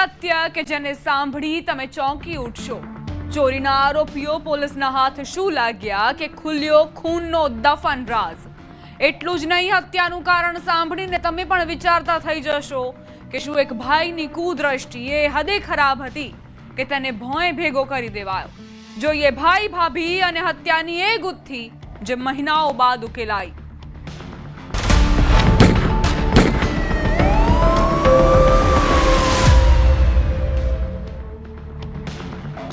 સત્ય કે જેને સાંભળી તમે ચોંકી ઉઠશો। ચોરીના આરોપીઓ પોલીસના હાથ શું લાગ્યા કે ખુલ્યો ખૂનનો દફન રાજ। એટલું જ નહીં, હત્યાનું કારણ સાંભળીને તમે પણ વિચારતા થઈ જશો કે શું એક ભાઈની કુદ્રષ્ટિ એ હદે ખરાબ હતી કે તેને ભોંય ભેગો કરી દેવાયો। જોઈએ ભાઈ ભાભી અને હત્યાની એ ગુથ્થી જે મહિનાઓ બાદ ઉકેલાઈ।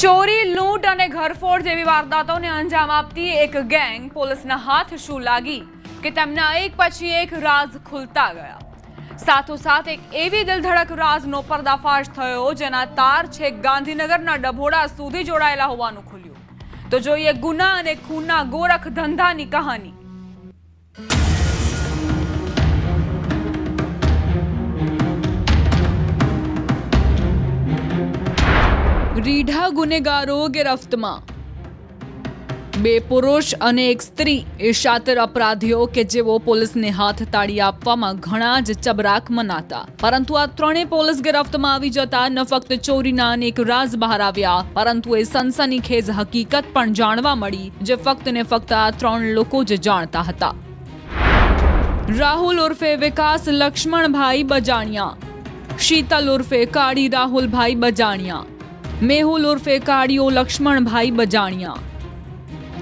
ચોરી, લૂંટ અને ઘરફોડ જેવી વારદાતોને અંજામ આપતી એક ગેંગ પોલીસના હાથ શું લાગી કે તેમના એક પછી એક રાજ ખુલતા ગયા। સાથોસાથ એક એવી દિલધડક રાજનો પર્દાફાશ થયો જેના તાર છેક ગાંધીનગરના ડભોડા સુધી જોડાયેલા હોવાનું ખુલ્યું। તો જોઈએ ગુના અને ખૂનના ગોરખ ધંધાની કહાની। રીઢા ગુનેગારો ગિરફ્તમાં। બે પુરુષ અને એક સ્ત્રી એ શાતિર અપરાધીઓ કે જેઓ પોલીસને હાથ તાળી આપવામાં ઘણા જ ચબરાક મનાતા, પરંતુ આ ત્રણેય પોલીસ ગિરફ્તમાં આવી જતા ન ફક્ત ચોરીના અનેક રાજ બહાર આવ્યા, પરંતુ એ સનસનીખેજ હકીકત પણ જાણવા મળી જે ફક્ત ને ફક્ત આ ત્રણ લોકો જ જાણતા હતા। રાહુલ ઉર્ફે વિકાસ લક્ષ્મણભાઈ બજાણિયા, શીતલ ઉર્ફે કાળી રાહુલભાઈ બજાણિયા, મેહુલ ઉર્ફે કાળીઓ લક્ષ્મણભાઈ બજાણિયા।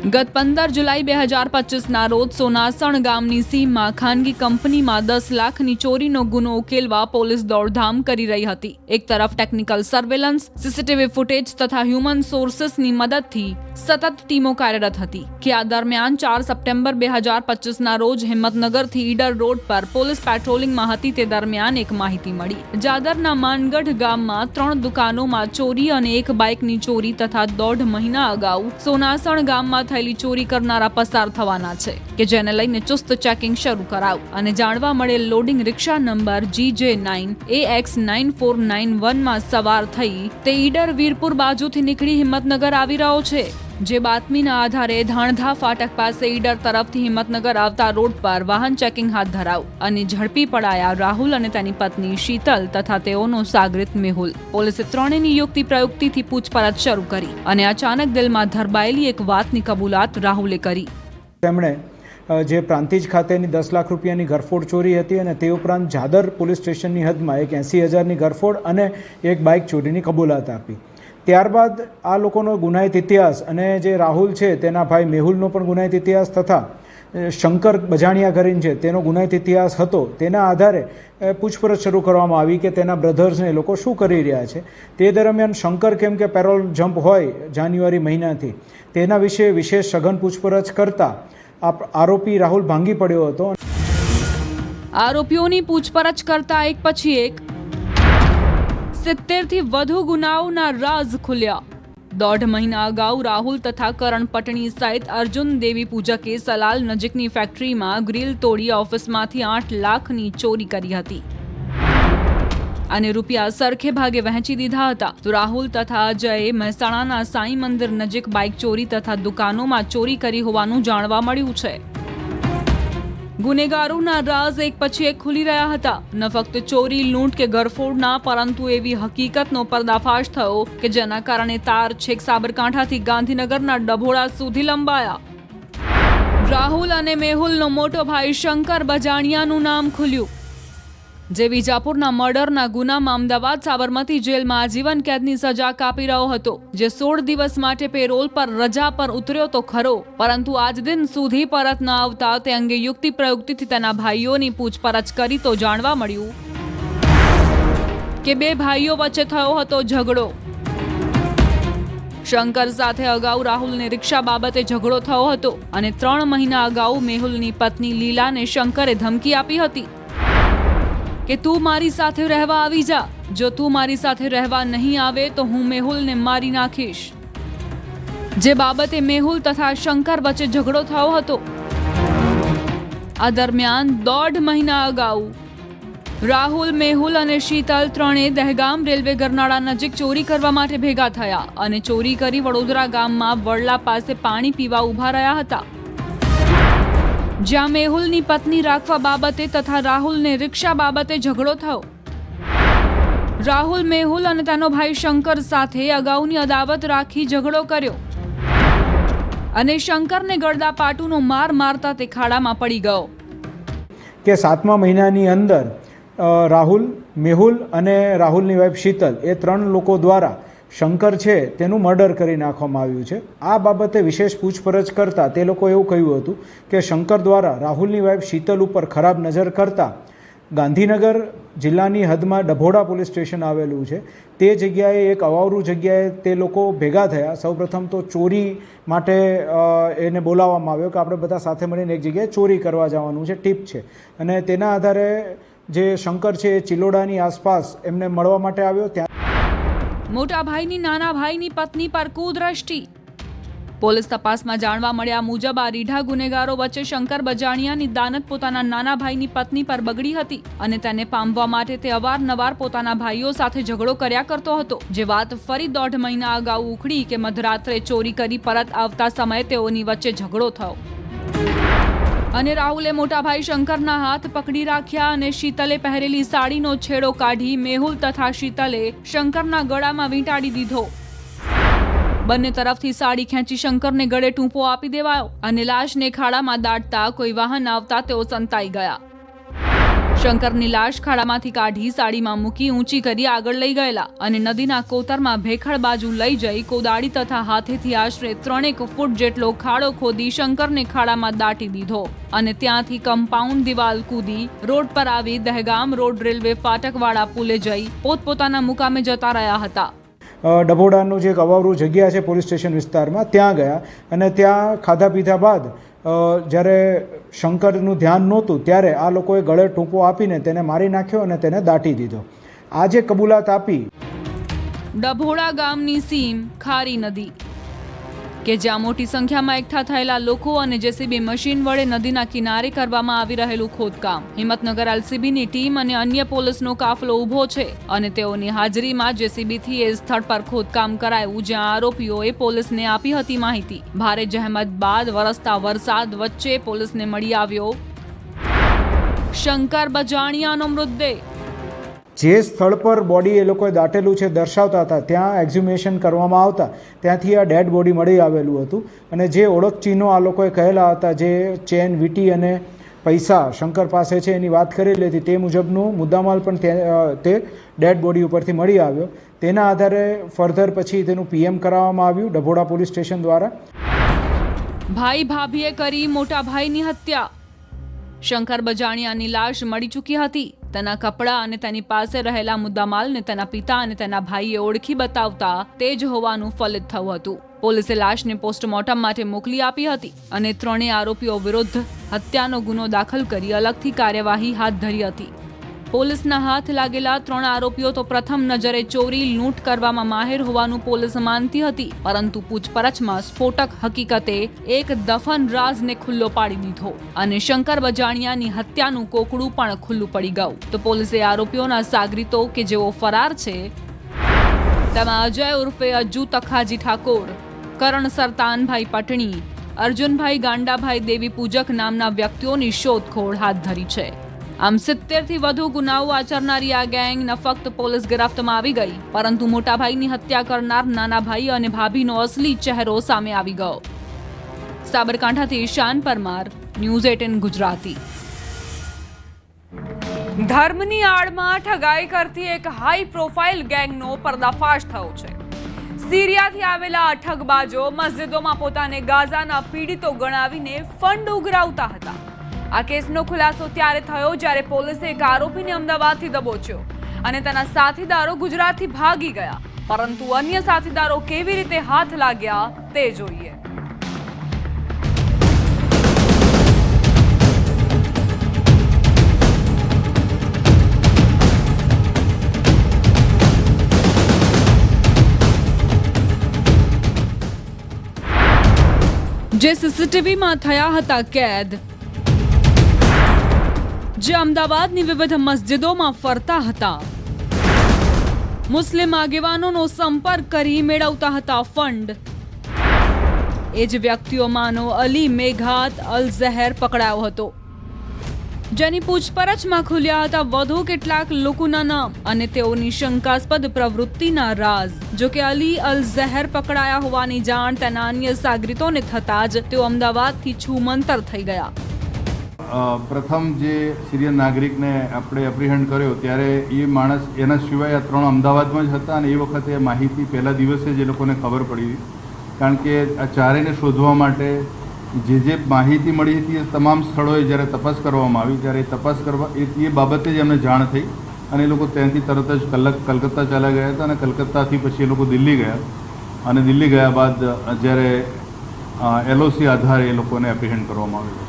ગત 15 જુલાઈ 2025 ના રોજ સોનાસણ ગામની સીમમાં ખાનગી કંપનીમાં 10 લાખની ચોરીનો ગુનો ઉકેલવા પોલીસ દોડધામ કરી રહી હતી। એક તરફ ટેકનિકલ સર્વેલન્સ, સીસીટીવી ફૂટેજ તથા હ્યુમન સોર્સિસની મદદથી સતત ટીમો કાર્યરત હતી કે આ દરમિયાન 4 સપ્ટેમ્બર 2025 ના રોજ હિંમતનગરથી ઈડર રોડ પર પોલીસ પેટ્રોલિંગમાં હતી તે દરમિયાન એક માહિતી મળી। જાદરના માનગઢ ગામમાં 3 દુકાનોમાં ચોરી અને એક બાઇકની ચોરી તથા 1.5 મહિના અગાઉ સોનાસણ ગામમાં થયેલી ચોરી કરનારા પસાર થવાના છે કે જેને લઈને ચુસ્ત ચેકિંગ શરૂ કરાયું અને જાણવા મળેલ લોડિંગ રિક્ષા નંબર GJ9AX9491 માં સવાર થઈ તે ઈડર વીરપુર બાજુથી નીકળી હિંમતનગર આવી રહ્યો છે। જે બાતમીના આધારે ધાણધા ફાટક પાસે ઈડર તરફથી હિંમતનગર આવતા રોડ પર વાહન ચેકિંગ હાથ ધરાયું અને ઝડપી પડાયા રાહુલ અને તેની પત્ની શીતલ તથા તેઓનો સાગરીત મેહુલ। પોલીસે ત્રણેયની યુક્તિ પ્રયુક્તિથી પૂછપરછ શરૂ કરી અને અચાનક દિલમાં ધરબાયેલી એક વાતની કબૂલાત રાહુલે કરી। તેમણે જે પ્રાંતિજ ખાતેની 10 લાખ રૂપિયાની ઘરફોડ ચોરી હતી અને તે ઉપરાંત જાદર પોલીસ સ્ટેશનની હદમાં એક 80,000ની ઘરફોડ અને એક બાઇક ચોરીની કબૂલાત આપી। ત્યારબાદ આ લોકોનો ગુનાહિત ઇતિહાસ અને જે રાહુલ છે તેના ભાઈ મેહુલનો પણ ગુનાહિત ઇતિહાસ તથા શંકર બજાણિયા કરીને છે તેનો ગુનાહિત ઇતિહાસ હતો। તેના આધારે પૂછપરછ શરૂ કરવામાં આવી કે તેના બ્રધર્સને એ લોકો શું કરી રહ્યા છે। તે દરમિયાન શંકર કેમ કે પેરોલ જમ્પ હોય જાન્યુઆરી મહિનાથી તેના વિશે વિશેષ સઘન પૂછપરછ કરતા આરોપી રાહુલ ભાંગી પડ્યો હતો। આરોપીઓની પૂછપરછ કરતા એક પછી એક 70 થી વધુ ગુનાઓના રાજ ખુલ્યા। 1.5 મહિના અગાઉ રાહુલ તથા કરણ પટણી સહિત અર્જુન દેવી પૂજકે સલાલ નજીકની ફેક્ટરીમાં ગ્રીલ તોડી ઓફિસમાંથી 8 લાખની ચોરી કરી હતી અને રૂપિયા સરખે ભાગે વહેંચી દીધા હતા। તો રાહુલ તથા અજયે મહેસાણાના સાંઈ મંદિર નજીક બાઇક ચોરી તથા દુકાનોમાં ચોરી કરી હોવાનું જાણવા મળ્યું છે। ગુનેગારોના રાજ એક પછી એક ખુલી રહ્યા હતા। ન ફક્ત ચોરી, લૂંટ કે ઘરફોડના, પરંતુ એવી હકીકતનો પર્દાફાશ થયો કે જેના કારણે તાર છેક સાબરકાંઠાથી ગાંધીનગરના ડભોડા સુધી લંબાયા। રાહુલ અને મેહુલનો મોટો ભાઈ શંકર બજાણિયાનું નામ ખુલ્યું જે વિજાપુરના મર્ડરના ગુનામાં અમદાવાદ સાબરમતી જેલમાં આજીવન કેદની સજા કાપી રહ્યો હતો। જે 16 દિવસ માટે પેરોલ પર રજા પર ઉતર્યો તો ખરો, પરંતુ આજ દિન સુધી પરત ન આવતા તે અંગે યુક્તિ પ્રયુક્તિથી તેના ભાઈઓની પૂછપરછ કરી તો જાણવા મળ્યું કે બે ભાઈઓ વચ્ચે થયો હતો ઝઘડો। શંકર સાથે અગાઉ રાહુલને રિક્ષા બાબતે ઝઘડો થયો હતો અને 3 મહિના અગાઉ મેહુલની પત્ની લીલાને શંકરે ધમકી આપી હતી કે તું મારી સાથે રહેવા આવી જા, જો તું મારી સાથે રહેવા નહીં આવે તો હું મેહુલને મારી નાખીશ। જે બાબતે મેહુલ તથા શંકર વચ્ચે ઝઘડો થયો હતો। આ દરમિયાન 1.5 મહિના અગાઉ રાહુલ, મેહુલ અને શીતલ ત્રણેય દહેગામ રેલવે ગરનાળા નજીક ચોરી કરવા માટે ભેગા થયા અને ચોરી કરી વડોદરા ગામમાં વડલા પાસે પાણી પીવા ઊભા રહ્યા હતા। જ્યાં મેહુલની પત્ની રાખવા બાબતે તથા રાહુલને રિક્ષા બાબતે ઝઘડો થયો। રાહુલ મેહુલ અને તેનો ભાઈ શંકર સાથે અગાઉની અદાવત રાખી ઝઘડો કર્યો અને શંકરને ગળદા પાટુનો માર મારતા તે ખાડામાં પડી ગયો કે 7મા મહિનાની અંદર રાહુલ, મેહુલ અને રાહુલની વાઇફ શીતલ એ 3 લોકો દ્વારા શંકર છે તેનું મર્ડર કરી નાખવામાં આવ્યું છે. આ બાબતે વિશેષ પૂછપરછ કરતા તે લોકો એવું કહ્યું હતું કે શંકર દ્વારા રાહુલની વાઇફ શીતલ ઉપર ખરાબ નજર કરતા ગાંધીનગર જિલ્લાની હદમાં ડભોડા પોલીસ સ્ટેશન આવેલું છે તે જગ્યાએ એક અવાવરું જગ્યાએ તે લોકો ભેગા થયા. સૌપ્રથમ તો ચોરી માટે એને બોલાવવામાં આવ્યો કે આપણે બધા સાથે મળીને એક જગ્યાએ ચોરી કરવા જવાનું છે, ટીપ છે. અને તેના આધારે જે શંકર છે એ ચિલોડાની આસપાસ એમને મળવા માટે આવ્યો. ત્યાં મોટા ભાઈની નાના ભાઈની પત્ની પર કુદ્રષ્ટિ. પોલીસ તપાસમાં જાણવા મળ્યા મુજબ આ રીઢા ગુનેગારો વચ્ચે શંકર બજાણિયાની દાનત પોતાના નાના ભાઈની પત્ની પર બગડી હતી અને તેને પામવા માટે તે અવારનવાર પોતાના ભાઈઓ સાથે ઝઘડો કર્યા કરતો હતો. જે વાત ફરી 1.5 મહિના અગાઉ ઉખડી કે મધરાત્રે ચોરી કરી પરત આવતા સમયે તેઓની વચ્ચે ઝઘડો થયો અને રાહુલે મોટા ભાઈ શંકરના હાથ પકડી રાખ્યા અને શીતલે પહેરેલી સાડીનો છેડો કાઢી મેહુલ તથા શીતલે શંકરના ગળામાં વીંટાળી દીધો. બંને તરફથી સાડી ખેંચી શંકરને ગળે ટૂંપો આપી દેવાયો અને લાશને ખાડામાં દાટતા કોઈ વાહન આવતા તેઓ સંતાઈ ગયા. શંકરની લાશ ખાડામાંથી કાઢી સાડીમાં મૂકી ઊંચી કરી આગળ લઈ ગયેલા અને નદીના કોતરમાં ભેખડ બાજુ લઈ જઈ કોદાળી તથા હાથેથી આશરે 3 ફૂટ જેટલો ખાડો ખોદી શંકરને ખાડામાં દાટી દીધો અને ત્યાંથી કમ્પાઉન્ડ દિવાલ કૂદી રોડ પર આવી દહેગામ રોડ રેલવે ફાટકવાળા પુલે જઈ પોતપોતાના મુકામે જતા રહ્યા હતા. ડભોડાનું જે એક અવાવરું જગ્યા છે પોલીસ સ્ટેશન વિસ્તારમાં ત્યાં ગયા અને ત્યાં ખાધા પીધા બાદ જ્યારે શંકરનું ધ્યાન નહોતું ત્યારે આ લોકોએ ગળે ટૂંપો આપીને તેને મારી નાખ્યો અને તેને દાટી દીધો. આ જે કબૂલાત આપી ડભોડા ગામની સીમ ખારી નદી કે જ્યાં મોટી સંખ્યામાં એકઠા થયેલા લોકો અને જેસીબી મશીન વડે નદીના કિનારે કરવામાં આવી રહેલું ખોદકામ. હિંમતનગર એલસીબીની ટીમ અને અન્ય પોલીસનો કાફલો ઊભો છે અને તેઓની હાજરીમાં જેસીબીથી એ સ્થળ પર ખોદકામ કરાયું જ્યાં આરોપીઓએ પોલીસને આપી હતી માહિતી. ભારે જહેમત બાદ વરસતા વરસાદ વચ્ચે પોલીસને મળી આવ્યો શંકર બજાણિયાનો મૃતદેહ. જે સ્થળ પર બોડી એ લોકોએ દાટેલું છે દર્શાવતા હતા ત્યાં એક્ઝ્યુમેશન કરવામાં આવતા ત્યાંથી આ ડેડ બોડી મળી આવેલું હતું અને જે ઓળખ ચિહ્નો આ લોકોએ કહેલા હતા, જે ચેન, વીંટી અને પૈસા શંકર પાસે છે એની વાત કરેલી હતી તે મુજબનું મુદ્દામાલ પણ તે ડેડ બોડી ઉપરથી મળી આવ્યો. તેના આધારે ફર્ધર પછી તેનું પીએમ કરાવવામાં આવ્યું ડભોડા પોલીસ સ્ટેશન દ્વારા. ભાઈ ભાભીએ કરી મોટા ભાઈની હત્યા. શંકર બજાણિયાની લાશ મળી ચૂકી હતી. તેના કપડાં અને તેની પાસે રહેલા મુદ્દામાલને તેના પિતા અને તેના ભાઈએ ઓળખી બતાવતા તે જ હોવાનું ફલિત થયું હતું. પોલીસે લાશને પોસ્ટમોર્ટમ માટે મોકલી આપી હતી અને 3 આરોપીઓ વિરુદ્ધ હત્યાનો ગુનો દાખલ કરી અલગથી કાર્યવાહી હાથ ધરી હતી. પોલીસના હાથ લાગેલા 3 આરોપીઓ તો પ્રથમ નજરે ચોરી લૂંટ કરવામાં માહેર હોવાનું પોલીસ માનતી હતી, પરંતુ પૂછપરછમાં સ્ફોટક હકીકતે એક દફન રાજને ખુલ્લો પાડી દીધો અને શંકર બજાણિયાની હત્યાનું કોકડું પણ ખુલ્લું પડી ગયું. તો પોલીસે આરોપીઓના સાગરીતો કે જેઓ ફરાર છે તેમાં અજય ઉર્ફે અજ્જુ તખાજી ઠાકોર, કરણ સરતાનભાઈ પટણી, અર્જુનભાઈ ગાંડાભાઈ દેવી પૂજક નામના વ્યક્તિઓની શોધખોળ હાથ ધરી છે. આમ 70 થી વધુ ગુનાઓ આચરનારી આ ગેંગ ન ફક્ત પોલીસ ગિરફ્તમાં આવી ગઈ, પરંતુ મોટા ભાઈની હત્યા કરનાર નાના ભાઈ અને ભાભીનો અસલી ચહેરો સામે આવી ગયો. સાબરકાંઠાથી ઈશાન પરમાર, ન્યૂઝ 18 ગુજરાતી. ધર્મની આડમાં ઠગાઈ કરતી એક હાઈ પ્રોફાઇલ ગેંગનો પર્દાફાશ થયો છે. સિરિયાથી આવેલા આ ઠગબાજો મસ્જિદોમાં પોતાને ગાઝાના પીડિતો ગણાવીને ફંડ ઉઘરાવતા હતા. આ કેસનો ખુલાસો ત્યારે થયો જ્યારે પોલીસે એક આરોપીને અમદાવાદથી દબોચ્યો અને તેના સાથીદારો ગુજરાતથી ભાગી ગયા, પરંતુ અન્ય સાથીદારો કેવી રીતે હાથ લાગ્યા તે જોઈએ. જે સીસીટીવીમાં થયા હતા કેદ, જે અમદાવાદની વિવિધ મસ્જિદોમાં ફરતા હતા, મુસ્લિમ આગેવાનોનો સંપર્ક કરી મેળવતા હતા ફંડ, એ જ વ્યક્તિઓમાંનો અલી મેઘાત અલ ઝહેર પકડાયો હતો. જેની પૂછપરછમાં ખુલ્યા હતા વધુ કેટલાક લોકોના નામ અને તેઓની શંકાસ્પદ પ્રવૃત્તિના રાઝ. જો કે અલી અલ ઝહેર પકડાયા હોવાની જાણ તેના અન્ય સાગરીતોને થતાં જ તેઓ અમદાવાદથી છૂમંતર થઈ ગયા. પ્રથમ જે સિરિયન નાગરિકને આપણે એપ્રિહેન્ડ કર્યો ત્યારે એ માણસ એના સિવાય આ 3 અમદાવાદમાં જ હતા અને એ વખતે માહિતી પહેલા દિવસે જ એ લોકોને ખબર પડી, કારણ કે આ ચારેયને શોધવા માટે જે માહિતી મળી હતી એ તમામ સ્થળોએ જ્યારે તપાસ કરવામાં આવી ત્યારે તપાસ કરવા એ બાબતે જ એમને જાણ થઈ અને એ લોકો ત્યાંથી તરત જ કલકત્તા ચાલ્યા ગયા હતા અને કલકત્તાથી પછી એ લોકો દિલ્હી ગયા અને દિલ્હી ગયા બાદ જ્યારે LOC આધારે એ લોકોને એપ્રિહેન્ડ કરવામાં આવ્યું.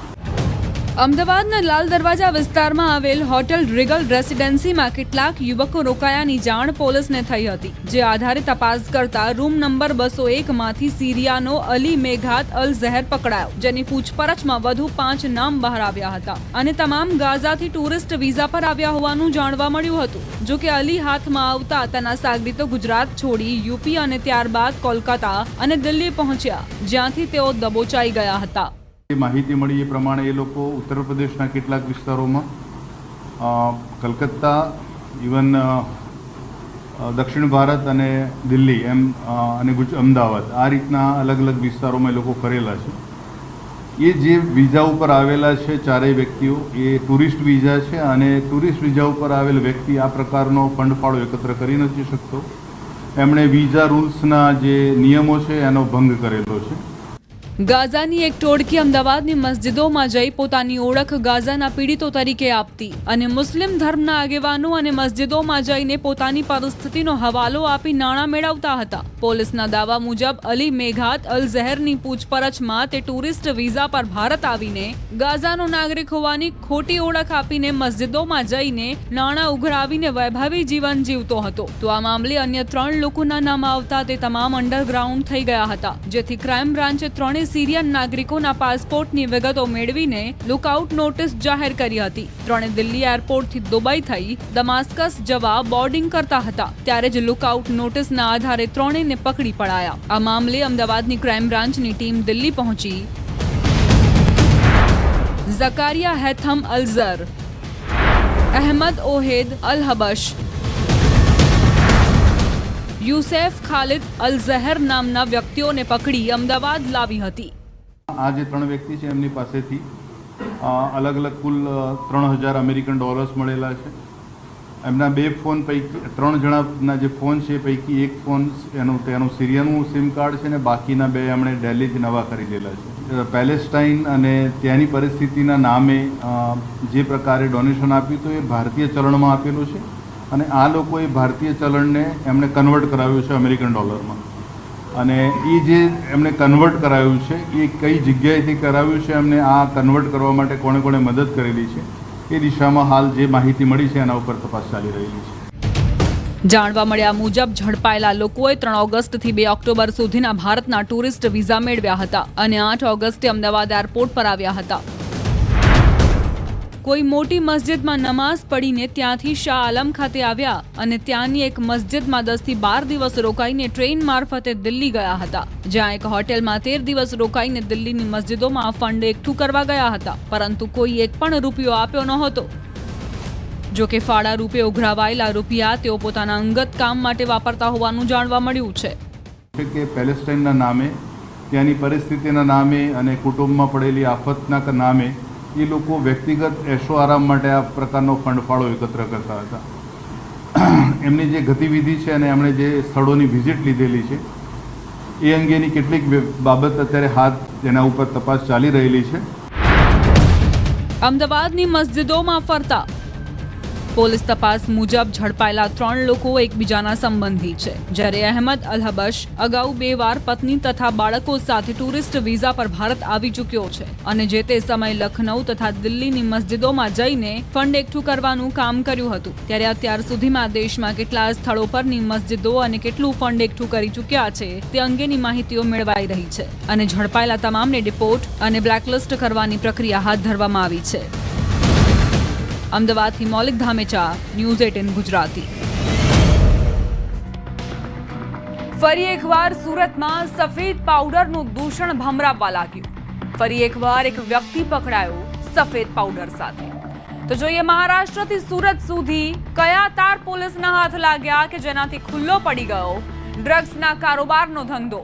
અમદાવાદના લાલ દરવાજા વિસ્તારમાં આવેલ હોટેલ રીગલ રેસિડેન્સીમાં કેટલાક યુવકો રોકાયાની જાણ પોલીસને થઈ હતી, જે આધારે તપાસ કરતા રૂમ નંબર 201 માંથી સિરિયાનો અલી મેઘાત અલ ઝહેર પકડાયો, જેની પૂછપરછમાં વધુ 5 નામ બહાર આવ્યા હતા અને તમામ ગાઝાથી ટુરિસ્ટ વિઝા પર આવ્યા હોવાનું જાણવા મળ્યું હતું. જો કે અલી હાથમાં આવતા તેના સાગરીતો ગુજરાત છોડી યુપી અને ત્યારબાદ કોલકાતા અને દિલ્હી પહોંચ્યા, જ્યાંથી તેઓ દબોચાઈ ગયા હતા. માહિતી મળી એ પ્રમાણે એ લોકો ઉત્તર પ્રદેશના કેટલાક વિસ્તારોમાં, કલકત્તા, ઇવન દક્ષિણ ભારત અને દિલ્હી એમ અને અમદાવાદ આ રીતના અલગ અલગ વિસ્તારોમાં એ લોકો ફરેલા છે. એ જે વિઝા ઉપર આવેલા છે ચારેય વ્યક્તિઓ એ ટુરિસ્ટ વિઝા છે અને ટુરિસ્ટ વિઝા ઉપર આવેલ વ્યક્તિ આ પ્રકારનો ફંડ ફાળો એકત્ર કરી નથી શકતો. એમણે વિઝા રૂલ્સના જે નિયમો છે એનો ભંગ કરેલો છે. ગાઝાની એક ટોળકી અમદાવાદની મસ્જિદોમાં જઈ પોતાની ઓળખ ગાઝાના પીડિતો તરીકે આપતી અને મુસ્લિમ ધર્મના આગેવાનો અને મસ્જિદોમાં જઈને પોતાની પરિસ્થિતિનો હવાલો આપી નાણાં મેળવતા હતા. પોલીસના દાવા મુજબ અલી મેઘાત અલ ઝહેરની પૂછપરછમાં તે ટુરિસ્ટ વિઝા પર ભારત આવીને ગાઝાનો નાગરિક હોવાની ખોટી ઓળખ આપીને મસ્જિદોમાં જઈને નાણાં ઉઘરાવીને વૈભવી જીવન જીવતો હતો. તો આ મામલે અન્ય 3 લોકોના નામ આવતા તે તમામ અંડરગ્રાઉન્ડ થઈ ગયા હતા, જેથી ક્રાઇમ બ્રાન્ચે 3 સિરિયન નાગરિકોના પાસપોર્ટની વિગતો મેળવીને લુકઆઉટ નોટિસ જાહેર કરી હતી. 3 દિલ્હી એરપોર્ટથી દુબઈ થઈ દમાસ્કસ જવા બોર્ડિંગ કરતા હતા, ત્યારે જ લુકઆઉટ નોટિસના આધારે 3ને પકડી પડાયા. આ મામલે અમદાવાદની ક્રાઇમ બ્રાન્ચની ટીમ દિલ્હી પહોંચી ઝકારિયા હેથમ અલઝર, અહેમદ ઓહેદ અલ હબશ, યુસેફ ખાલિદ અલ ઝહેર નામના વ્યક્તિઓને પકડી અમદાવાદ લાવી હતી. આ જે 3 વ્યક્તિ છે એમની પાસેથી અલગ અલગ કુલ $3000 અમેરિકન મળેલા છે. એમના 2 ફોન પૈકી 3 જણાના જે ફોન છે પૈકી એક ફોન તેનું સિરિયાનું સિમ કાર્ડ છે ને બાકીના 2 એમણે દિલ્હીથી નવા ખરીદેલા છે. પેલેસ્ટાઇન અને ત્યાંની પરિસ્થિતિના નામે જે પ્રકારે ડોનેશન આપ્યું તો એ ભારતીય ચલણમાં આપેલું છે અને આ લોકોએ ભારતીય ચલણને એમણે કન્વર્ટ કરાવ્યું છે અમેરિકન ડોલરમાં. અને એ જે એમણે કન્વર્ટ કરાવ્યું છે એ કઈ જગ્યાએથી કરાવ્યું છે, એમને આ કન્વર્ટ કરવા માટે કોણે કોણે મદદ કરેલી છે એ દિશામાં હાલ જે માહિતી મળી છે એના ઉપર તપાસ ચાલી રહેલી છે. જાણવા મળ્યા મુજબ ઝડપાયેલા લોકોએ 3 ઓગસ્ટથી 2 ઓક્ટોબર સુધીના ભારતના ટુરિસ્ટ વિઝા મેળવ્યા હતા અને 8 ઓગસ્ટે અમદાવાદ એરપોર્ટ પર આવ્યા હતા. કોઈ મોટી મસ્જિદમાં નમાઝ પડીને ત્યાંથી શાહ આલમ ખાતે આવ્યા અને ત્યાંની એક મસ્જિદમાં 10 થી 12 દિવસ રોકાઈને ટ્રેન મારફતે દિલ્હી ગયા હતા, જ્યાં એક હોટેલમાં 13 દિવસ રોકાઈને દિલ્હીની મસ્જિદોમાં ફંડ એકઠું કરવા ગયા હતા, પરંતુ કોઈ એક પણ રૂપિયો આપ્યો નહોતો. જો કે ફાળા રૂપે ઉઘરાવાયેલા રૂપિયા તેઓ પોતાના અંગત કામ માટે વાપરતા હોવાનું જાણવા મળ્યું છે. કે પેલેસ્ટાઇનના નામે, ત્યાંની પરિસ્થિતિના નામે અને કુટુંબમાં પડેલી આફતના નામે એ લોકો વ્યક્તિગત એશો આરામ માટે આ પ્રકારનો ફંડ ફાળો એકત્ર કરતા હતા. એમની જે ગતિવિધિ છે અને એમણે જે સ્થળોની વિઝિટ લીધેલી છે એ અંગેની કેટલીક બાબત અત્યારે તેના ઉપર તપાસ ચાલી રહેલી છે. અમદાવાદની મસ્જિદોમાં ફરતા પોલીસ તપાસ મુજબ ઝડપાયેલા 3 લોકો એકબીજાના સંબંધી છે, જ્યારે અહેમદ અલ હબશ અગાઉ 2 વાર પત્ની તથા બાળકો સાથે ટુરિસ્ટ વિઝા પર ભારત આવી ચૂક્યો છે અને જે તે સમયે લખનઉ તથા દિલ્હીની મસ્જિદોમાં જઈને ફંડ એકઠું કરવાનું કામ કર્યું હતું. ત્યારે અત્યાર સુધીમાં દેશમાં કેટલા સ્થળો પરની મસ્જિદો અને કેટલું ફંડ એકઠું કરી ચૂક્યા છે તે અંગેની માહિતીઓ મેળવાઈ રહી છે અને ઝડપાયેલા તમામને ડિપોર્ટ અને બ્લેકલિસ્ટ કરવાની પ્રક્રિયા હાથ ધરવામાં આવી છે. અમદાવાદથી મૌલિક ધામેચા, ન્યૂઝ 18 ગુજરાતી. ફરી એકવાર સુરતમાં સફેદ પાવડરનું દૂષણ ભમરાવવા લાગ્યું. ફરી એકવાર એક વ્યક્તિ પકડાયો સફેદ પાવડર સાથે. તો જોઈએ મહારાષ્ટ્રથી સુરત સુધી કયા તાર પોલીસના હાથ લાગ્યા કે જેનાથી ખુલ્લો પડી ગયો ડ્રગ્સના કારોબારનો ધંધો.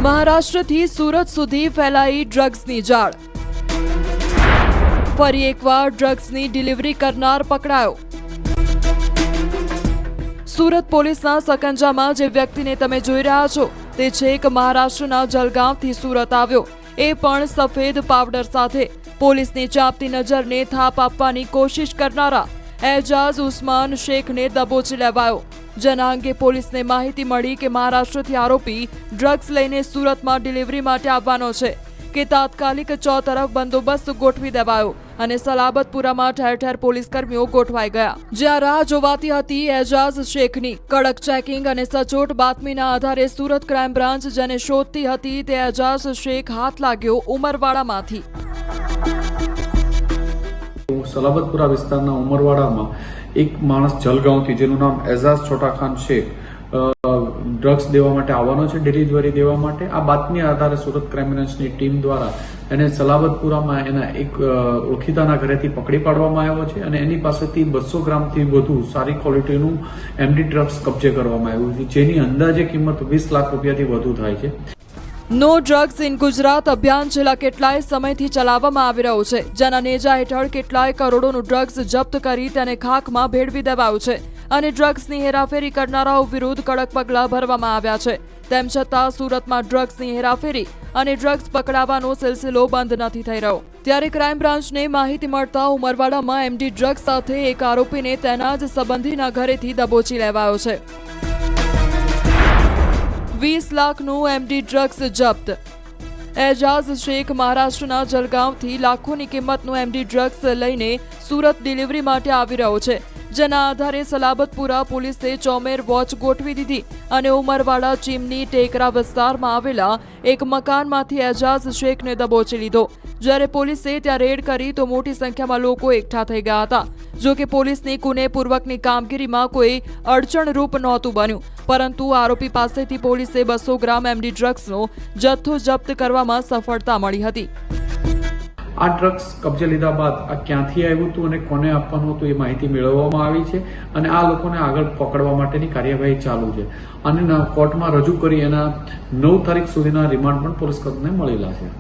મહારાષ્ટ્રથી સુરત સુધી ફેલાઈ ડ્રગ્સની જાળ. ફરી એકવાર ડ્રગ્સની ડિલિવરી કરનાર પકડાયો. સુરત પોલીસના સકંજામાં જે વ્યક્તિને તમે જોઈ રહ્યા છો તે છેક મહારાષ્ટ્રના જલગાંવથી સુરત આવ્યો, એ પણ સફેદ પાવડર સાથે. પોલીસની ચાંપતી નજરને થાપ આપવાની કોશિશ કરનારા એજાઝ ઉસ્માન શેખને દબોચી લેવાયો. જેના અંગે પોલીસને માહિતી મળી કે મહારાષ્ટ્રથી આરોપી ડ્રગ્સ લઈને સુરતમાં ડિલિવરી માટે આવવાનો છે કે તાત્કાલિક ચોતરફ બંદોબસ્ત ગોઠવી દેવાયો અને સલાબતપુરામાં ઠેર ઠેર પોલીસ કર્મીઓ ગોઠવાઈ ગયા. જ્યાં રાહ જોવાતી હતી એજાઝ શેખની. કડક ચેકિંગ અને સચોટ બાતમીના આધારે સુરત ક્રાઇમ બ્રાન્ચ જેને શોધતી હતી તે એજાઝ શેખ હાથ લાગ્યો ઉમરવાડામાંથી. સલાબતપુરા વિસ્તારના ઉમરવાડામાં એક માણસ જલગાંવથી જેનું નામ એઝાઝ છોટાખાન શેખ ડ્રગ્સ દેવા માટે આવવાનો છે, ડિલિવરી દેવા માટે. આ બાતમી આધારે સુરત ક્રાઇમ બ્રાન્ચની ટીમ દ્વારા એને સલાબતપુરામાં એના એક ઓળખીતાના ઘરેથી પકડી પાડવામાં આવ્યો છે અને એની પાસેથી 200 ગ્રામથી વધુ સારી ક્વોલિટીનું એમડી ડ્રગ્સ કબજે કરવામાં આવ્યું છે, જેની અંદાજે કિંમત 20 લાખ રૂપિયાથી વધુ થાય છે. નો ડ્રગ્સ ઇન ગુજરાત અભિયાન છેલ્લા કેટલાય સમયથી ચલાવવામાં આવી રહ્યું છે, જેના નેજા હેઠળ કેટલાય કરોડોનું ડ્રગ્સ જપ્ત કરી તેને ખાખમાં ભેળવી દેવાયું છે અને ડ્રગ્સની હેરાફેરી કરનારાઓ વિરુદ્ધ કડક પગલાં ભરવામાં આવ્યા છે. તેમ છતાં સુરતમાં ડ્રગ્સની હેરાફેરી અને ડ્રગ્સ પકડાવાનો સિલસિલો બંધ નથી થઈ રહ્યો. ત્યારે ક્રાઇમ બ્રાન્ચને માહિતી મળતા ઉમરવાડામાં એમડી ડ્રગ્સ સાથે એક આરોપીને તેના જ સંબંધીના ઘરેથી દબોચી લેવાયો છે. 20 લાખનું એમડી ડ્રગ્સ જપ્ત. એજાઝ શેખ મહારાષ્ટ્રના જલગાંવથી લાખોની કિંમતનું એમડી ડ્રગ્સ લઈને સુરત ડિલિવરી માટે આવી રહ્યો છે, જેના આધારે સલાબતપુરા પોલીસે ચોમેર વોચ ગોઠવી દીધી અને ઉમરવાડા ચીમની ટેકરા વિસ્તારમાં આવેલા એક મકાનમાંથી એજાઝ શેખને દબોચી લીધો. જ્યારે પોલીસે ત્યાં રેડ કરી તો મોટી સંખ્યામાં લોકો એકઠા થઈ ગયા હતા. જો કે પોલીસની કુનેપૂર્વકની કામગીરીમાં કોઈ અડચણરૂપ નહોતું બન્યું, પરંતુ આરોપી પાસેથી પોલીસે 200 ગ્રામ એમડી ડ્રગ્સનો જથ્થો જપ્ત કરવામાં સફળતા મળી હતી. આ ડ્રગ્સ કબજે લીધા બાદ આ ક્યાંથી આવ્યું હતું અને કોને આપવાનું હતું એ માહિતી મેળવવામાં આવી છે અને આ લોકોને આગળ પકડવા માટેની કાર્યવાહી ચાલુ છે અને કોર્ટમાં રજૂ કરી એના 9 તારીખ સુધીના રિમાન્ડ પણ પોલીસ કસ્ટડીને મળેલા છે.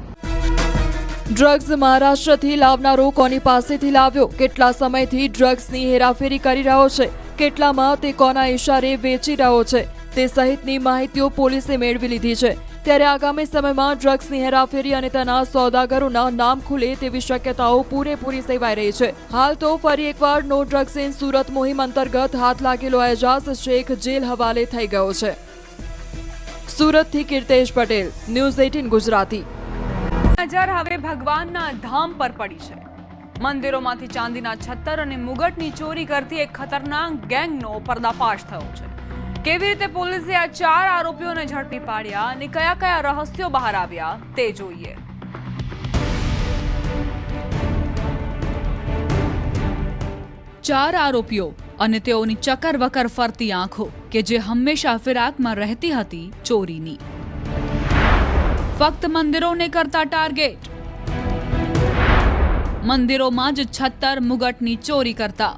ડ્રગ્સ મહારાષ્ટ્રથી લાવનારો કોની પાસેથી લાવ્યો, કેટલા સમયથી ડ્રગ્સની હેરાફેરી કરી રહ્યો છે, કેટલામાં તે કોના ઇશારે વેચી રહ્યો છે તે સહિતની માહિતીઓ પોલીસે મેળવી લીધી છે. ત્યારે આગામી સમયમાં ડ્રગ્સની હેરાફેરી અને તેના સોદાગરોના નામ ખુલે તેવી શક્યતાઓ પૂરેપૂરી સેવાઈ રહી છે. હાલ તો ફરી એકવાર નો ડ્રગ્સ ઇન સુરત મુહિમ અંતર્ગત હાથ લાગેલો એજાઝ શેખ જેલ હવાલે થઈ ગયો છે. સુરતથી કીર્તેશ પટેલ, ન્યૂઝ 18 ગુજરાતી. નજર હવે ભગવાનના ધામ પર પડી છે. મંદિરોમાંથી ચાંદીના છત્તર અને મુગટની ચોરી કરતી એક ખતરનાક ગેંગનો પર્દાફાશ થયો છે. કેવી રીતે પોલીસે આ 4 આરોપીઓને ઝડપી પાડ્યા અને કયા કયા રહસ્યો બહાર આવ્યા તે જોઈએ. 4 આરોપીઓ અને તેઓની ચકર વકર ફરતી આંખો કે જે હંમેશા ફિરાકમાં રહેતી હતી ચોરીની. ફક્ત મંદિરોને કરતા ટાર્ગેટ. મંદિરોમાં જ છત્તર મુગટની ચોરી કરતા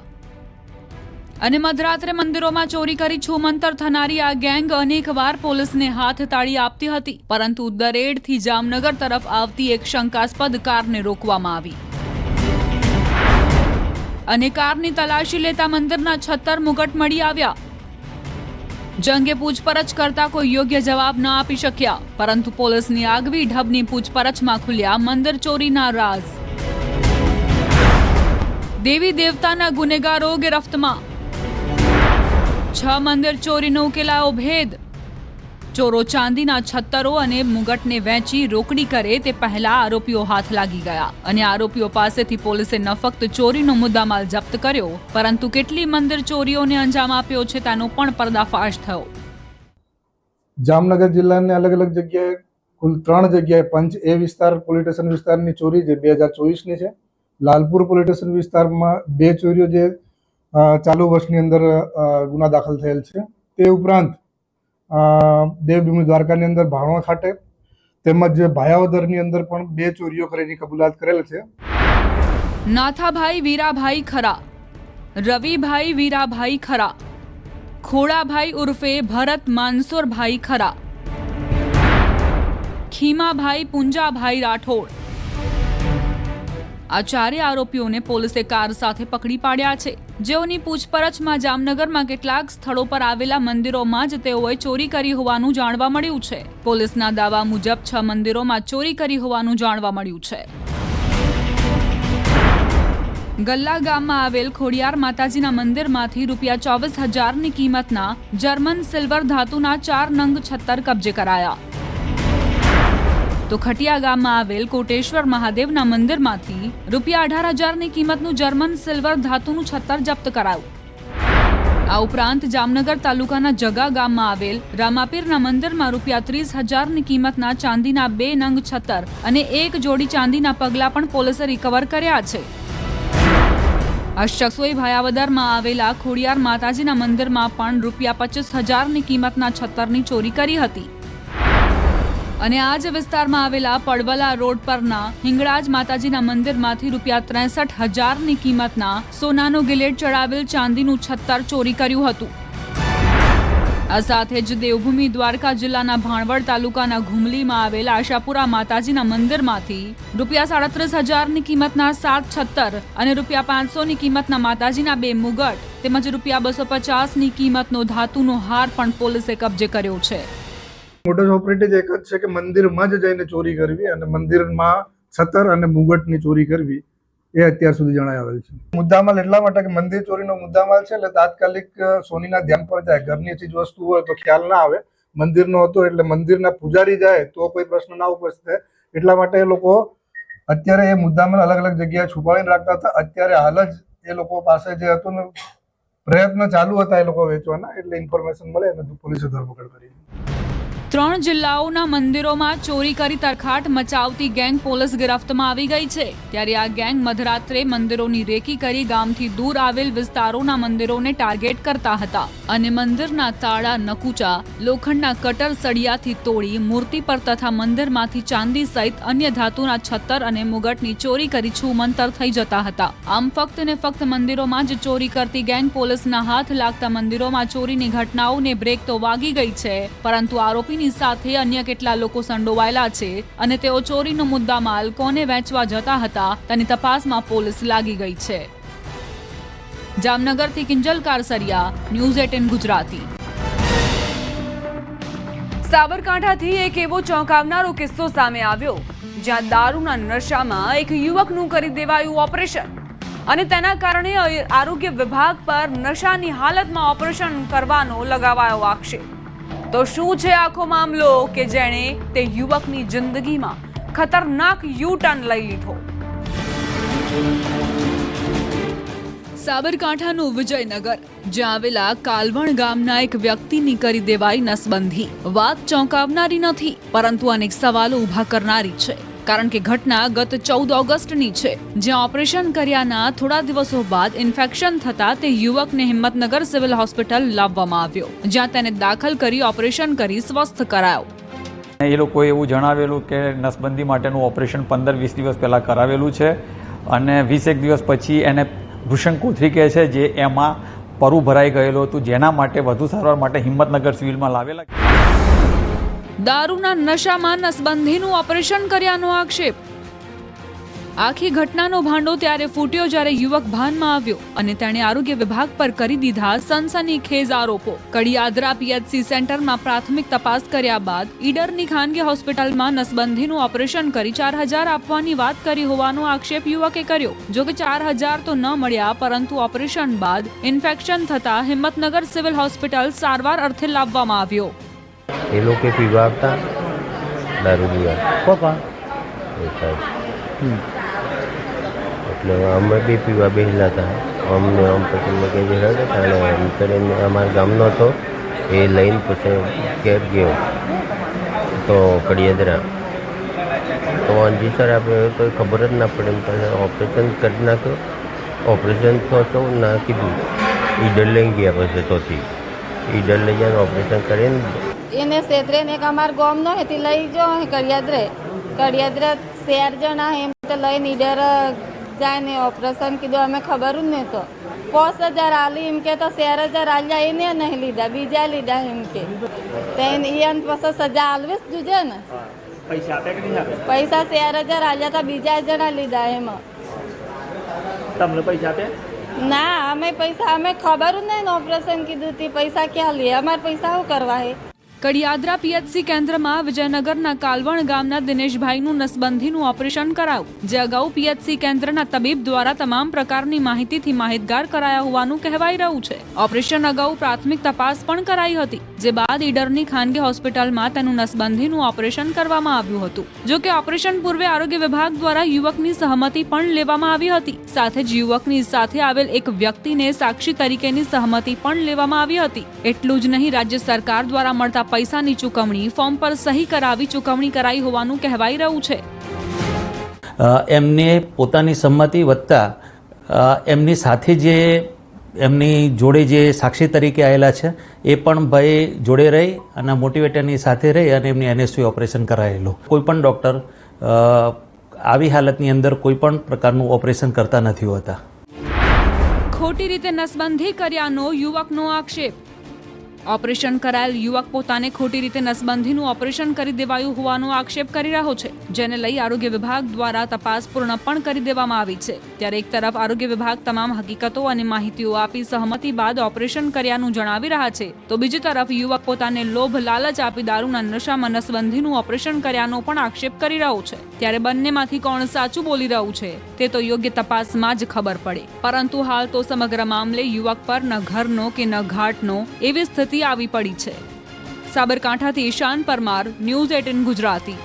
અને મધરાત્રે મંદિરોમાં ચોરી કરી છૂમંતર થનારી આ ગેંગ અનેકવાર પોલીસને હાથ તાળી આપતી હતી, પરંતુ દરેડથી જામનગર તરફ આવતી એક શંકાસ્પદ કારને રોકવામાં આવી અને કારની તલાશી લેતા મંદિરના છત્તર મુગટ મળી આવ્યા. જંગે પૂછપરછ કરતા કોઈ યોગ્ય જવાબ ન આપી શક્યા, પરંતુ પોલીસની આગવી ઢબની પૂછપરછમાં ખુલ્યા મંદિર ચોરીના રાઝ. દેવી દેવતાના ગુનેગારો ગિરફ્તમાં. 6 મંદિર ચોરીનો ઉકેલાયો ભેદ. ચોરો ચાંદીના છત્તરો અને મુગટને વેચી રોકડી કરે તે પહેલા આરોપીઓ હાથ લાગી ગયા અને આરોપીઓ પાસેથી પોલીસે ન ફક્ત ચોરીનો મુદ્દામાલ જપ્ત કર્યો, પરંતુ કેટલી મંદિર ચોરીઓને અંજામ આપ્યો છે તેનો પણ પર્દાફાશ થયો. જામનગર જિલ્લાની અલગ અલગ જગ્યાએ કુલ 3 જગ્યાએ પંચ એ વિસ્તાર પોલીસ સ્ટેશન વિસ્તારની ચોરી જે 2024ની છે. લાલપુર પોલીસ સ્ટેશન વિસ્તારમાં 2 ચોરીઓ જે ચાલુ વર્ષની અંદર ગુના દાખલ થયેલ છે એ ઉપરાંત દેવભૂમિ દ્વારકાની અંદર ભાણવા ખાતે તેમજ ભાયાવદરની અંદર પણ 2 ચોરીઓ કરીને કબૂલાત કરેલ છે. નાથાભાઈ વીરાભાઈ ખરા, રવિભાઈ વીરાભાઈ ખરા, ખોડાભાઈ ઉર્ફે ભરત માનસુરભાઈ ખરા, ખીમાભાઈ પુંજાભાઈ રાઠોડ. આ 4 આરોપીઓને પોલીસે કાર સાથે પકડી પાડ્યા છે, જેઓની પૂછપરછમાં જામનગરમાં કેટલાક સ્થળો પર આવેલા મંદિરોમાં જ તેઓએ ચોરી કરી હોવાનું જાણવા મળ્યું છે. પોલીસના દાવા મુજબ 6 મંદિરોમાં ચોરી કરી હોવાનું જાણવા મળ્યું છે. ગલ્લા ગામમાં આવેલ ખોડિયાર માતાજીના મંદિરમાંથી ₹24,000ની કિંમતના જર્મન સિલ્વર ધાતુના 4 નંગ છત્તર કબજે કરાયા. તો ખટિયા ગામમાં આવેલ કોટેશ્વર મહાદેવના મંદિરમાંથી ₹18,000ની કિંમતનું જર્મન સિલ્વર ધાતુનું છત્તર જપ્ત કરાયું. આ ઉપરાંત જામનગર તાલુકાના જગા ગામમાં આવેલ રામાપીરના મંદિરમાં ₹30,000ની કિંમતના ચાંદીના 2 નંગ છત્તર અને 1 જોડી ચાંદીના પગલા પણ પોલીસે રિકવર કર્યા છે. આ શખ્સોએ ભાયાવદરમાં આવેલા ખોડિયાર માતાજીના મંદિરમાં પણ ₹25,000ની કિંમતના છત્તરની ચોરી કરી હતી. અને આ જ વિસ્તારમાં આવેલા પડવલા રોડ પરના હિંગળાજ માતાજીના મંદિરમાંથી ₹63,000ની કિંમતના સોનાનો ગિલેટ ચડાવેલ ચાંદીનું છત્તર ચોરી કર્યું હતું. આ સાથે જ દેવભૂમિ દ્વારકા જિલ્લાના ભાણવડ તાલુકાના ઘુમલીમાં આવેલ આશાપુરા માતાજીના મંદિરમાંથી ₹37,000ની કિંમતના 7 છત્તર અને ₹500ની કિંમતના માતાજીના 2 મુગટ તેમજ ₹250ની કિંમતનો ધાતુનો હાર પણ પોલીસે કબજે કર્યો છે. મોડસ ઓપરેન્ડી એક જ છે કે મંદિરમાં જ જઈને ચોરી કરવી અને મંદિરમાં છત્તર અને મુગટની ચોરી કરવી એ અત્યાર સુધી જણાઈ આવેલ છે. મુદ્દામાલ એટલા માટે કે મંદિર ચોરીનો મુદ્દામાલ છે એટલે તાત્કાલિક સોનીના ધ્યાન પર જાય. ઘરની ચીજ વસ્તુ હોય તો ખ્યાલ ના આવે, મંદિરનો હતો એટલે મંદિરના પૂજારી જાય તો કોઈ પ્રશ્ન ના ઉપસ્થિત થાય. એટલા માટે એ લોકો અત્યારે એ મુદ્દામાલ અલગ અલગ જગ્યાએ છુપાવીને રાખતા હતા. અત્યારે હાલ જ એ લોકો પાસે જે હતું ને પ્રયત્ન ચાલુ હતા એ લોકો વેચવાના, એટલે ઇન્ફોર્મેશન મળે અને પોલીસે ધરપકડ કરી. 3 જિલ્લાઓના મંદિરોમાં ચોરી કરી તરખાટ મચાવતી ગેંગ પોલીસ ગિરફ્તમાં આવી ગઈ છે. ત્યારે આ ગેંગ મધરાત્રે મંદિરોની રેકી કરી ગામથી દૂર આવેલ વિસ્તારોના મંદિરોને ટાર્ગેટ કરતા હતા અને મંદિરના તાળા, નકુચા, લોખંડના કટર સળિયાથી તોડી મૂર્તિ પર તથા મંદિરમાંથી ચાંદી સહિત અન્ય ધાતુના છત્તર અને મુગટની ચોરી કરી છૂમંતર થઈ જતા હતા. આમ ફક્ત ને ફક્ત મંદિરોમાં જ ચોરી કરતી ગેંગ પોલીસના હાથ લાગતા મંદિરોમાં ચોરીની ઘટનાઓને બ્રેક તો વાગી ગઈ છે, પરંતુ આરોપી સાથે અન્ય કેટલા લોકો સંડોવાયેલા છે અને તેઓ ચોરીનો મુદ્દામાલ કોને વેચવા જતા હતા તેની તપાસમાં પોલીસ લાગી ગઈ છે. જામનગરથી કિંજલ કારસરિયા, ન્યૂઝ 18 ગુજરાતી. સાબરકાંઠાથી એક એવો ચોંકાવનારો કિસ્સો સામે આવ્યો જ્યાં દારૂના નશામાં એક યુવકનું કરી દેવાયું ઓપરેશન અને તેના કારણે આરોગ્ય વિભાગ પર નશાની હાલતમાં ઓપરેશન કરવાનો લગાવાયો આક્ષેપ. તો શું છે આખો મામલો કે જેણે તે યુવકની જિંદગીમાં ખતરનાક યુ-ટર્ન લઈ લીધો? સાબરકાંઠાનું વિજયનગર, જ્યાં આવેલા કાલવણ ગામના એક વ્યક્તિની કરી દેવાઈ નસબંધી. વાત ચોંકાવનારી નથી, પરંતુ અનેક સવાલો ઊભા કરનારી છે. કારણ કે ઘટના ગત 14 ઓગસ્ટની છે, જ્યાં ઓપરેશન કર્યાના થોડા દિવસો બાદ ઇન્ફેક્શન થતા તે યુવકને હિંમતનગર સિવિલ હોસ્પિટલ લાવવામાં આવ્યો, જ્યાં તેને દાખલ કરી ઓપરેશન કરી સ્વસ્થ કરાયો. એ લોકોએ એવું જણાવેલું કે નસબંધી માટેનું ઓપરેશન 15-20 દિવસ પહેલાં કરાવેલું છે અને 21 દિવસ પછી એને ભૂષણ કોથળી કહે છે, જે એમાં પરુ ભરાઈ ગયેલું હતું, જેના માટે વધુ સારવાર માટે હિંમતનગર સિવિલમાં લાવેલા. દારૂના નશામાં નસબંધીનું ઓપરેશન કર્યાનો આક્ષેપ. આખી ઘટનાનો ભાંડો ત્યારે ફૂટ્યો જ્યારે યુવક ભાનમાં આવ્યો અને તેણે આરોગ્ય વિભાગ પર કરી દીધા સનસનીખેજ આરોપો. કડિયાદરા PHC સેન્ટરમાં પ્રાથમિક તપાસ કર્યા બાદ ઈડરની ખાનગી હોસ્પિટલમાં નસબંધીનું ઓપરેશન કરી 4,000 આપવાની વાત કરી હોવાનો આક્ષેપ યુવકે કર્યો. જો કે 4,000 તો ન મળ્યા, પરંતુ ઓપરેશન બાદ ઇન્ફેક્શન થતા હિંમતનગર સિવિલ હોસ્પિટલ સારવાર અર્થે લાવવામાં આવ્યો. એ લોકો પીવા આવતા દારૂ પીવા એટલે અમે બી પીવા બેસેલા હતા. અમને આમ પછી મેં કહે છે કરીને અમારા ગામનો હતો, એ લઈને પછી ઘેર ગયો તો કડિયાદરા તો જી સર આપણે તો ખબર જ ના પડે પછી ઓપરેશન કરી નાખ્યો. ઓપરેશન તો ના કીધું ઈડર લઈ ગયા પછી તોથી એ ડર લઈ જાય ઓપરેશન કરીને એને ક્ષેત્રે ને એક અમાર ગામનો હેથી લઈ જો કડિયાદરે 4 જણા એમ તો લઈને ઈડર જાય ને ઓપરેશન કીધું અમે ખબર જ નહીં તો 5000 આલી એમ કે તો 4000 આલ્યા એને નહીં લીધા બીજા લીધા એમ કે તેને પછી સજા આલવી જ દુજે ને પૈસા 4000 આલ્યા તો બીજા જણા લીધા એમાં તમને પૈસા આપે ના અમે ખબર જ નહીં ઓપરેશન કીધું તે પૈસા ક્યાં લે અમારે પૈસા શું કરવા હે કડિયાદરા પીએચસી કેન્દ્રમાં વિજયનગરના કાલવણ ગામના દિનેશભાઈનું નસબંધીનું ઓપરેશન કરાયું, જે અગાઉ પીએચસી કેન્દ્રના તબીબ દ્વારા તમામ પ્રકારની માહિતીથી માહિતગાર કરાયા હોવાનું કહેવાઈ રહ્યું છે. ઓપરેશન અગાઉ પ્રાથમિક તપાસ પણ કરાઈ હતી, જે બાદ ઈડરની ખાનગી હોસ્પિટલમાં તેનું નસબંધીનું ઓપરેશન કરવામાં આવ્યું હતું. જો કે ઓપરેશન પૂર્વે આરોગ્ય વિભાગ દ્વારા યુવકની સહમતિ પણ લેવામાં આવી હતી. સાથે જ યુવકની સાથે આવેલ એક વ્યક્તિને સાક્ષી તરીકેની સહમતિ પણ લેવામાં આવી હતી. એટલું જ નહીં, રાજ્ય સરકાર દ્વારા મળતા પૈસાની ચૂકવણી ફોર્મ પર સહી કરાવી ચૂકવણી કરાઈ હોવાનું કહેવાઈ રહ્યું છે. એમને પોતાની સંમતિ વધતા એમની સાથે જે એમની જોડે જે સાક્ષી તરીકે આવેલા છે એ પણ ભાઈ જોડે રહી અને મોટિવેટરની સાથે રહી અને એમની એનએસવી ઓપરેશન કરાયેલું. કોઈ પણ ડૉક્ટર આવી હાલતની અંદર કોઈ પણ પ્રકારનું ઓપરેશન કરતા નથી હોતા. ખોટી રીતે નસબંધી કર્યાનો યુવકનો આક્ષેપ. ઓપરેશન કરાયેલ યુવક પોતાને ખોટી રીતે નસબંધીનું ઓપરેશન કરી દેવાયું હોવાનો આક્ષેપ કરી રહ્યો છે, જેને લઈ આરોગ્ય વિભાગ દ્વારા તપાસ પૂર્ણ પણ કરી દેવામાં આવી છે. ત્યારે એક તરફ આરોગ્ય વિભાગ તમામ હકીકતો અને માહિતીઓ આપી સહમતિ બાદ ઓપરેશન કર્યાનું જણાવી રહ્યા છે, તો બીજી તરફ યુવક પોતાને લોભ લાલચ આપી દારૂના નશામાં નસબંધીનું ઓપરેશન કર્યાનો પણ આક્ષેપ કરી રહ્યો છે. ત્યારે બંનેમાંથી કોણ સાચું બોલી રહ્યું છે તે તો યોગ્ય તપાસમાં જ ખબર પડે. પરંતુ હાલ તો સમગ્ર મામલે યુવક પર ન ઘરનો કે ન ઘાટનો એવી સ્થિતિ આવી પડી છે. સાબરકાંઠાથી ઈશાન પરમાર, ન્યૂઝ 18 ગુજરાતી.